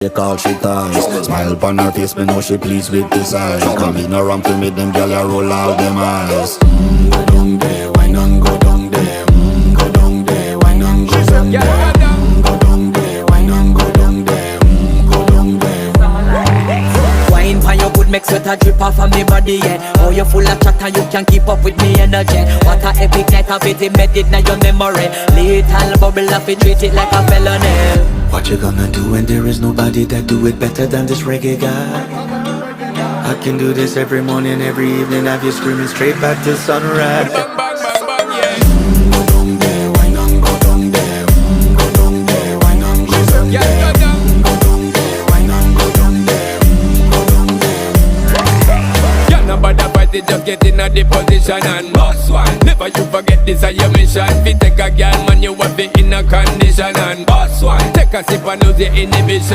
They call she ties. Smile upon her face, me know she pleased with this eyes. Come in around to me, them gyal a roll out them eyes. Go down there, why not go down there? Go down there, why not go down there? Go down there, why not go down there? Go down there. Wine pan your good, make sweat a drip off of me body, yeah. Oh, you full of chatter, you can keep up with me energy. What a epic night of it, embedded in your memory. Little bubble of it, treat it like a felony. What you gonna do when there is nobody that do it better than this reggae guy? I can do this every morning, every evening, have you screaming straight back to sunrise. Go down there, why not go down there? Go down there, why not go down there? Go down there, why not go down there? Go down there. Yeah, nobody fight it, just get in a the position and boss one. Never you forget this is your mission. Fi take a girl, man, you have it in a condition and boss one. Take a sip and lose your inhibition.